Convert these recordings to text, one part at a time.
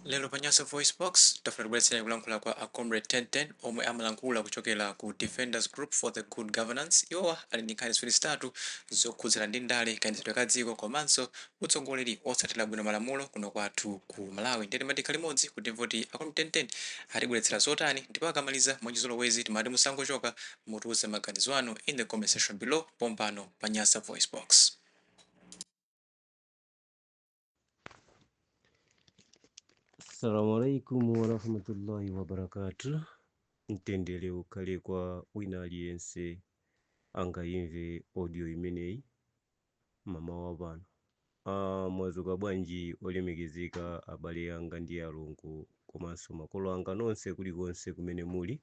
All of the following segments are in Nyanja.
Lero panyasa voice box tafuna kubweretsa kulankhula kwa Comrade 1010 omwe amalankhula kuchokera ku Defenders Group for the Good Governance. Iwowa ali ndi nkhani zitatu zokhudzana ndi ndale kayendetsedwe ka dziko komanso utsogoleri otsatira bwino malamulo kuno kwathu ku Malawi. Ndiyeni madikha limodzi kuti mvoti Comrade 1010 atibweretsera zotani ndipo akamaliza mwachizolowezi timati musangochoka mutiuze maganizo anu in the comment section below pompano panyasa voice box. Assalamu alaikum warahmatullahi wabarakatuh. Mtendere ukhale kwa wina aliyense angayimve audio imeneyi mamawa pano. Mwazuka bwanji olemekezeka abale anga ndi alongo komanso makolo anga nonse kulikonse kumene muli.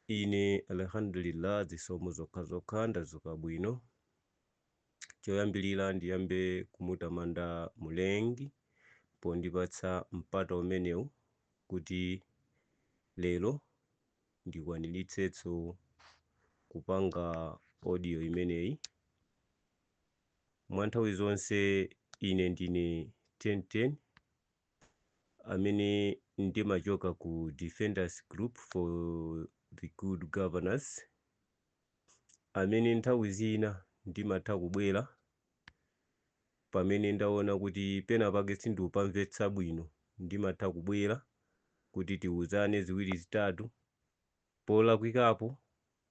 Ine alhamdulillah zisomo zokhazokha ndazuka bwino. Choyambilira ndiyambe kumutamanda Mulengi pondipatsa mpata umenewu kuti lero ndikwaniritsetso kupanga audio imeneyi. Mwanthawi zonse ine ndine 1010 amene ndimachoka ku Defenders Group for the Good Governance, amene nthawi zina ndimatha kubwera pamene ndaona kuti pena pake sindipamvetsa bwino, ndimatha kubwera kuti tiuzane ziwiri zitatu polakwikapo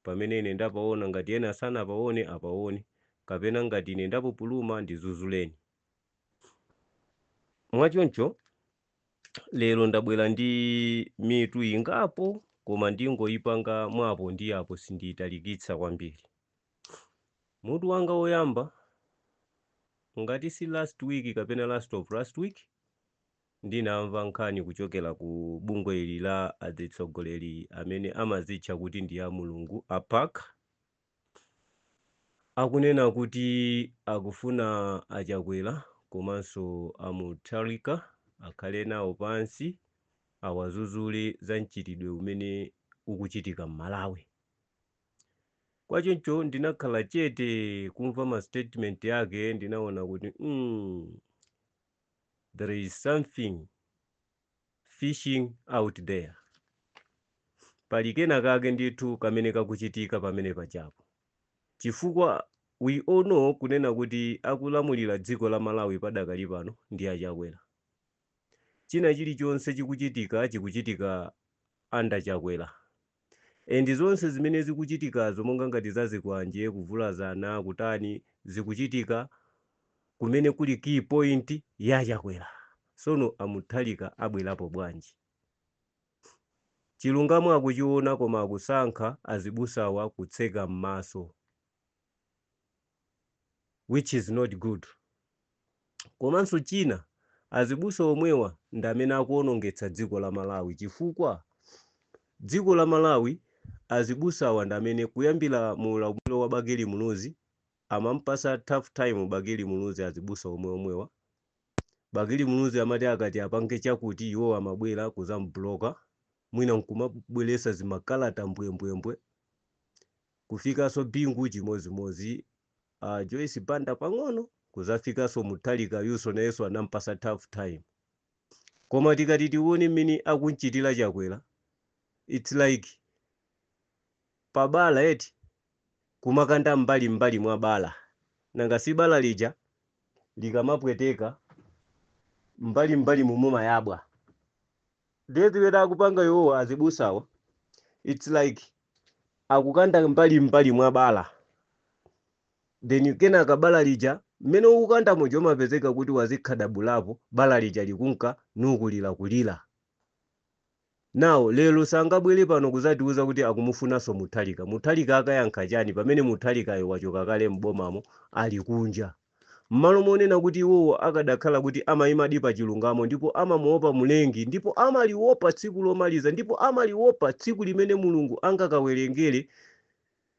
pamene ine ndapaona, ngati ena sanapaone apaone, kapena ngati ine ndapupuluma ndizuzuleni. Mwachoncho lero ndabwera ndi mitu ingapo koma ndingoyipanga mwapo ndi apo sindiyitalikitsa kwambiri. Mutu wanga woyamba ngati si last week kapena last of last week ndinamva nkhani kuchokera ku bungwe ili la atsogoleri amene amazitcha kuti ndi a mulungu APAC, akunena kuti akufuna achakwera komanso amutharika akhale nawo pansi awazuzule za mchitidwe umene ukuchitika m'Malawi. Kwachoncho ndinakhala chete kumva ma statement yake, ndinaona kuti there is something fishing out there. Pali kena kake ndithu kamene kakuchitika pamene pachapo, chifukwa we all know kunena kuti akulamulira dziko la Malawi padakali pano ndi achakwera. China chilichonse chikuchitika anda chakwera. And zonse zimene zikuchitikazo monga ngati zazikwanje kuvulazana kutani zikuchitika kumene kuli key point ya chakwera. Sono amutharika abwerapo bwanji? Chilungamo akuchiona koma akusankha azibusawa kutseka m'maso, which is not good. Komanso china azibusa omwewa ndi amene akuonongetsa dziko la Malawi, chifukwa dziko la Malawi azibusawa ndi amene kuyambira mu ulamuliro wa Bageli Muluzi amampasa tough time Bageli Muluzi azibusa omwewa. Bageli Muluzi amati akati apange chakuti iwo amabwera kuzambloka, mwina nkumabweresa zimakalata mbwembwembwe, kufikaso bingu chimozimozi Joyce Banda pang'ono kuzafikaso mutharika yuso nayeso anampasa tough time. Koma tikati tione mmene akunchitira chakwera, it's like pabala eti kumakanda mbali mwa bala, nanga si bala lija likamapweteka mbali mumuma yabwa. Ndezi weda akupanga iwo azibusawa, it's like akukanda mbali mwa bala, then kena kabala lija mmene ukukanda mojo mapezeka kuti wazikhadabulapo bala lija likunka nukulira kulira. Now lero sangabwere pano kuzatiuza kuti akumufunaso mutharika. Mutharika akayankha chani pamene mutharikayo wachoka kale m'bomamo ali kunja? Mmalo monena kuti iwowo akadakhala kuti amayima pa chilungamo ndipo amamuopa Mulengi, ndipo amaliwopa tsiku lomaliza, ndipo amaliwopa tsiku limene Mulungu angakawerengere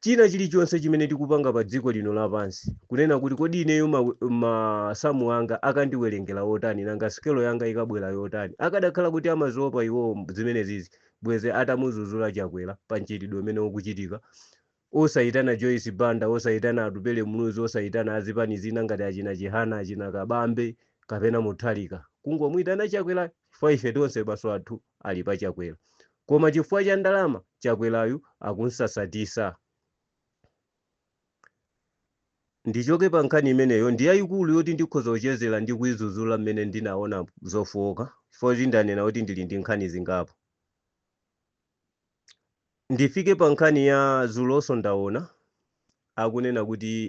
china chilichonse chimene tikupanga pa dziko lino lapansi, kunena kuti kodi ineyo masamu anga akandiwerengera otani, nanga skelo yanga ikabwera yotani. Akadakhala kuti amaziopa iwo zimene zizi bweze atamuzuzula chakwera pa mchitidwe umene ukuchitika, osayitana Joyce Banda, osayitana Atupele Muluzi, osayitana azipani zina ngati achina Chihana achina Kabambe kapena muthalika kungomuyitana Chakwera chifukwa ife tonse maso athu ali pa Chakwera, koma chifukwa cha ndalama Chakwerayu akunsasatisa. Ndichoke pa nkhani imeneyo ndi yayikulu yoti ndikhoza kuchezera ndi kuyizuzula mmene ndinaona zofowoka chifukwa ndanena kuti ndili ndi nkhani zingapo. Ndifike pa nkhani ya zulonso ndaona akunena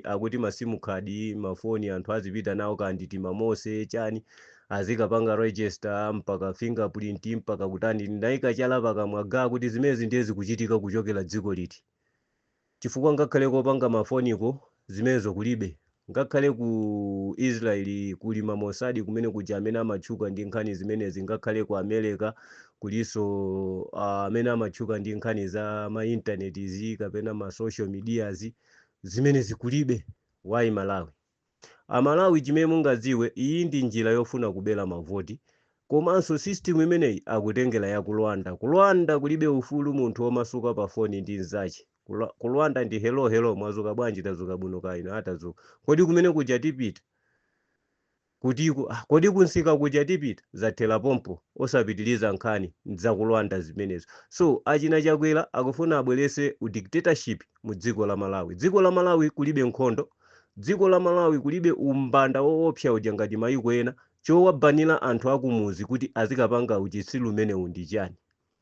akuti masimu khadi mafoni anthu azipita nawo kanditi mamose chani azikapanga register mpaka fingerprint mpaka kutani ndayika chala pakamwaga kuti zimezi ndiye zikuchitika kuchokera dziko liti, chifukwa ngakhale kopanga mafoniko zimenezo kulibe, ngakhale ku Israeli kuli mamosadi kumene kuja amene amatchuka ndi nkhani zimenezi, ngakhale ku America kuliso amene amatchuka ndi nkhani za ma internet kapena ma social medias zimene zikulibe. Why Malawi? Amalawi chimene mungadziwe iyi ndi njira yofuna kubela mavoti, komanso system imeneyi akutengera ya kulwanda. Kulwanda kulibe ufulu munthu omasuka pa foni ndi nzache. Kulwanda ndi hello mwazuka bwanji tazuka bwino kaino atazuka. Kodi kumene kuja tipita? Kodi kunsika kuja tipita? Zathela pompo osapitiliza nkhani za kulwanda zimenezo. So achina Chakwera akufuna abwerese dictatorship mu dziko la Malawi. Dziko la Malawi kulibe nkhondo, dziko la Malawi kulibe umbanda woopsa uja ngati mayiko ena chowabanira anthu akumuzi kuti azikapanga uchitsiru umene undi chani.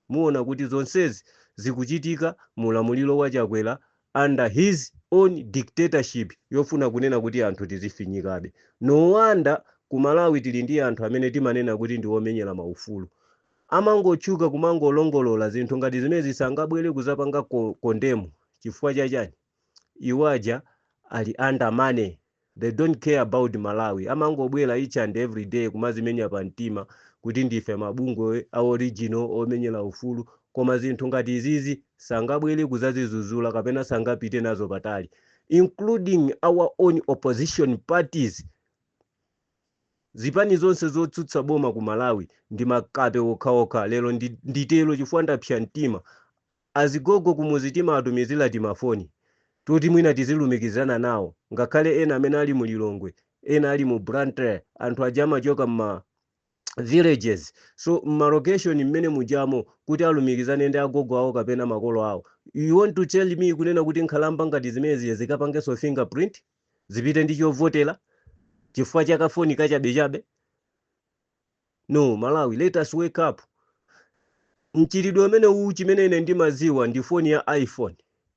Muona kuti zonsezi zikuchitika mulamuliro wa Chakwera under his own dictatorship yofuna kunena kuti anthu tizifinyikabe. No wonder ku Malawi tili ndi anthu amene timanena kuti ndi omenyera maufulu. Amangotchuka kumangolongolola zinthu ngati zimene zisangabwere kuzapanga kondemu chifukwa chachani. Iwaja ali under money. They don't care about Malawi. Amangobwera each and every day kumazimenya pa mtima kuti ndife mabungwe a original omenyera ufulu, koma zinthu ngati izizi sangabwere kuzazizuzula kapena sangapite nazo patali, including our own opposition parties. Zipani zonse zotsutsa boma ku Malawi ndi makape okhaokha. Lero nditelo chifukwa ndapsya mtima. Azigogo kumuzitima atumizira timafoni kuti mwina tizilumikizana nawo, ngakhale ena amene ali mu Lilongwe, ena ali mu Blantyre, anthu aja amachoka ma villages. So ma location mmene mujamo kuti alumikizane ndi agogo awo kapena makolo awo. You want to tell me kunena kuti nkhalamba ngati zimezi zikapangeso fingerprint zipite ndi chovotera chifukwa cha kafoni kachabechabe? No, Malawi, let us wake up. Mchilidwe umene uwu chimene ine ndimaziwa ndi foni ya iPhone.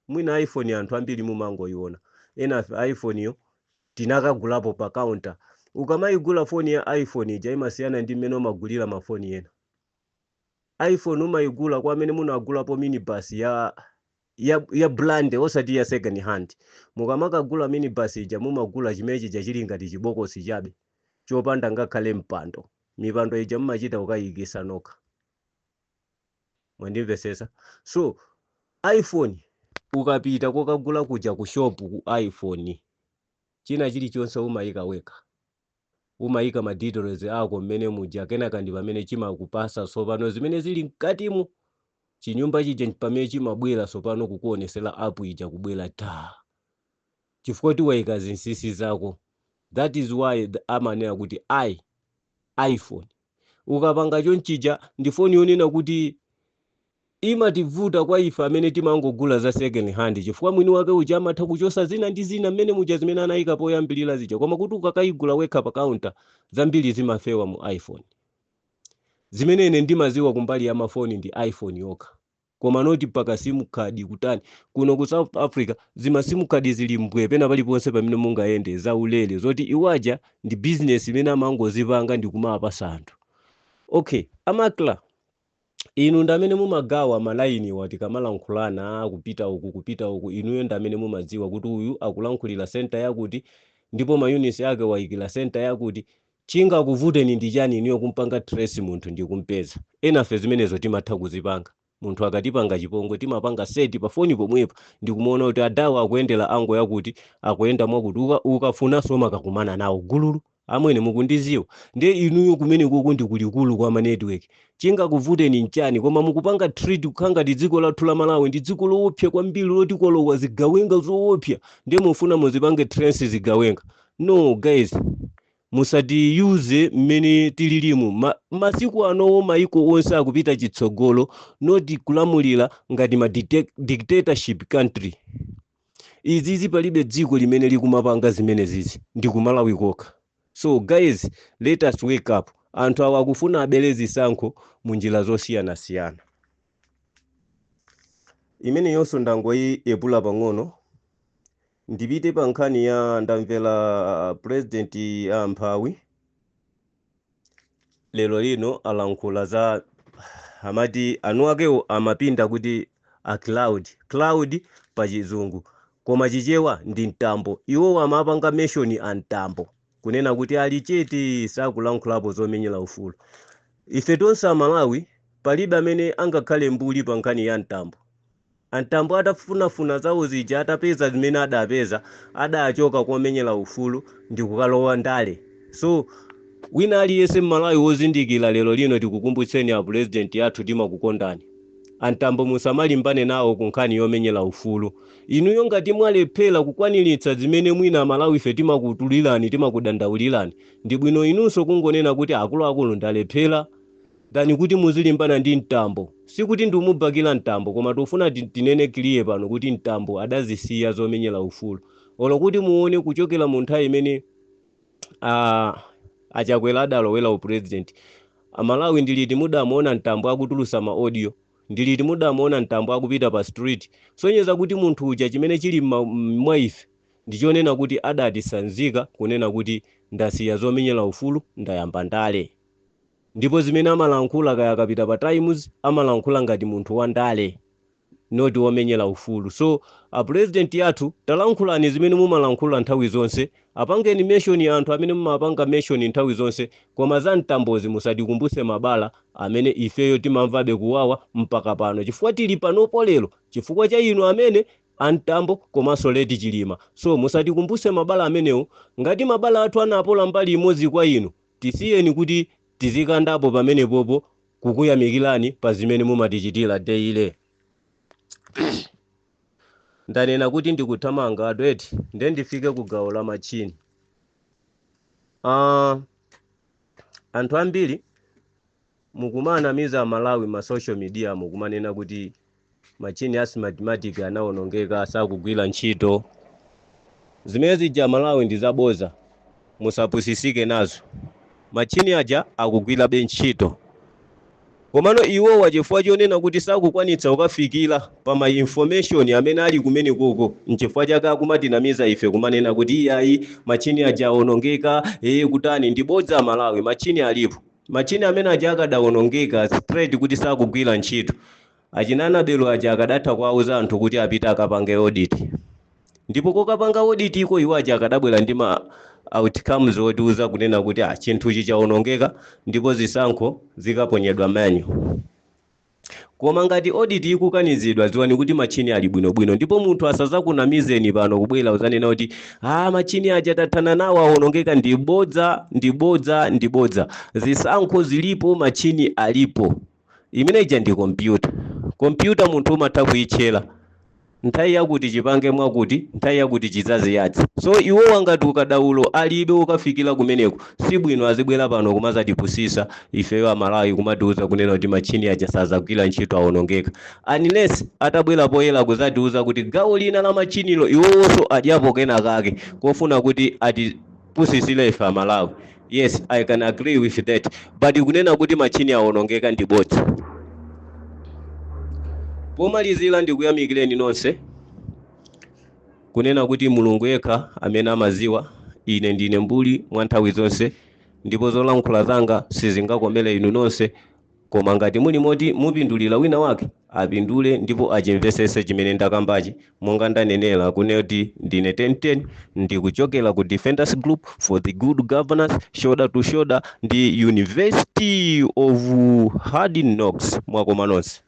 Mwina iPhone anthu ambiri mumangoiona. Ena iPhone yo tinakagulapo pa counter. Ukamayigula foni ya iPhone ija imasiyana ndi mmene umagulira mafoni ena. iPhone umayigula kwa amene munagulapo minibus ya brand osati ya second hand. Mukamakagula minibus ija mumagula chimechi chachili ngati chibokosi chabe chopanda ngakhale mpando. Mipando ija mumachita ukayikisa nokha. Mwandimvesesa? So iPhone ukapita kokagula kuja ku shop ku iPhone china chilichonse umayika weka. Umayika ma details ako mmene muja kenaka ndi pamene chimakupasa sopano zimene zili mkatimu. Chinyumba chija pamene chimabwera sopano kukuonesera app ija kubwera ta. Chifukwa tiwayika zinsisi zako. That is why amanena kuti iPhone. Ukapanga chonchija ndi foni yonena kuti imativuta kwa ife amene timangogula za second hand, chifukwa mwini wake uja amatha kuchosa zina ndi zina mmene muja zimene anayika poyambilira zija, koma kuti ukakayigula wekha pa counter zambiri zimafewa mu iPhone. Zimene ine ndimaziwa kumbali ya mafoni ndi iPhone yokha, koma noti paka simu card kutani. Kuno ku South Africa zima simu card zili mbwe pena paliponse pamene mungayende za ulele zoti iwaja ndi business imene amangozipanga ndi kumapasa anthu. Okay, amakla inu ndamene mumagawa malaini wati kamalankhulana kupita uku inuyo ndamene mumadziwa kuti uyu akulankhulira center yakuti ndipo mayunits yake wayikira center yakuti. Chinga kuvuteni ndi chani inuyo kumpanga trace munthu ndi kumpeza. Enafe zimenezo timatha kuzipanga. Munthu akatipanga chipongwe timapanga seti pa foni pomwepo ndi kumuona kuti adawa akuyendera ango yakuti akuyenda mwakuti ukafuna soma kakumana nawo gululu. Amwene mukundiziwa ndiye inuyo kumene kuku ndi kulikulu kwa ma network. Chinga kuvuteni nchani koma mukupanga treat kukhanga ndi dziko lathu la Malawi ndi dziko loopsa kwambiri loti kolowa zigawenga zoopsa ndiye mufuna muzipange trace zigawenga. No guys, musatiyuze mmene tililimu masiku anowo maiko onse akupita chitsogolo noti kulamulira ngati ma dictatorship country. Izizi palibe dziko limene likumapanga zimene zizi ndi ku Malawi kokha. So guys, let us wake up. Anthu awa akufuna abere zisankho mu njira zosiyanasiyana. Imene yonso ndangoyi epula pang'ono ndipite pa nkhani ya ndamvera president Mphawi lero lino alankhula za amati anu akewo amapinda kuti a cloud pa chizungu koma chichewa ndi mtambo. Iwo amapanga mention a mtambo kunena kuti ali chete sakulankhulapo zomenyera ufulu. Ife tonse Amalawi palibe amene angakhale mbuli pa nkhani ya mtambo. Antambo atafunafuna zawo zija atapeza zimene adapeza adachoka komenyera ufulu ndi kukalowa ndale. So wina aliyense Malawi wozindikira lero lino tikukumbutseni a president yathu timakukondani. Antambo musamalimbane nawo ku nkhani yomenyera ufulu. Inuyo ngati mwalephera kukwaniritsa zimene mwina Malawi ife timakutulirani timakudandaulirani ndi bwino inunso kungonena kuti akuluakulu ndalephera dani kuti muzilimbana ndi mtambo. Sikuti ndimubakira mtambo koma tofuna tinene clear pano kuti mtambo adazisiya zomenyera ufulu. Olo kuti muone kuchokera mu nthawi imene achakwera adalowera u president. Amalawi ndiliti mudamuona mtambo akutulusa ma audio, ndiliti mudamuona mtambo akupita pa street. Sonyeza kuti munthu uja chimene chili mwa ife ndichonena kuti adatisanzika kunena kuti ndasiya zomenyera ufulu ndayamba ndale. Ndipo zimene amalankhula kaya kapita pa Times amalankhula ngati munthu wa ndale noti womenyera ufulu. So a president yathu talankhulani zimene mumalankhula nthawi zonse, apangeni mention anthu amene mumapanga mention nthawi zonse, koma za mtambozi musatikumbuse mabala amene ifeyo timamvabe kuwawa mpaka pano chifukwa tili panopo lero chifukwa cha inu amene antambo komanso leti chilima. So musatikumbuse mabala amenewo. Ngati mabala athu anapola mbali imodzi kwa inu, tisiyeni kuti tizikandapo pamene popo kukuyamikirani pa zimene mumatichitira daily. Ndanena kuti ndikuthamanga adweti nde ndifike ku gawo la machini. Anthu ambiri mukumanamiza Malawi ma social media mukumanena kuti machini asi mathematic anaonongeka sakugwira ntchito. Zimene zija Malawi ndi zaboza, musapusisike nazo. Machini aja akugwira ntchito. Komano iwo wachifukwa chonena kuti sakukwanitsa ukafikira pa ma information amene ali kumene koko, nchifukwa chake akumatinamiza ife kumanena kuti iyayi machini aja onongeka kutani ndibodza Malawi. Machini alipo. Machini amene aja akadaonongeka straight kuti sakugwira ntchito, achinana belo aja akadatha kwauza anthu kuti apita akapange audit. Ndipo kokapanga audit iko iwo aja akadabwera ndi ma outcomes otiuza kunena kuti chinthu chichaonongeka ndipo zisankho zikaponyedwa manyu. Koma ngati audit ikukanizidwa ziwani kuti machini ali bwinobwino, ndipo munthu asazakunamizeni pano kubwera uzanena kuti machini aja tathana nawo aonongeka ndibodza. Zisankho zilipo, machini alipo. Imene ija ndi computer munthu umatha kuitchera nthawi yakuti chipange mwakuti, nthawi yakuti chizazi yadzi. So iwo wangati ukadaulo alibe ukafikira kumeneko, si bwino azibwera pano kumazatipusisa ifeyo Amalawi kumatiuza kunena kuti machini aja sazagwira ntchito aonongeka. Unless atabwera poyera kuzatiuza kuti gawo lina la machinilo iwonso adyapo kena kake kofuna kuti atipusisire ife Amalawi. Yes, I can agree with that. But kunena kuti machini aonongeka ndibodza. Pomalizira ndikuyamikireni nonse kunena kuti Mulungu yekha amene amaziwa. Ine ndine mbuli mwa nthawi zonse ndipo zolankhula zanga sizingakomere inu nonse, koma ngati muli moti mupindulira wina wake apindule ndipo achimvesese chimene ndakambachi. Monga ndanenera kunoti ndine 1010 ndikuchokera ku Defenders Group for the Good Governance, shoulder to shoulder ndi University of Hard Knocks. Mwakoma nonse.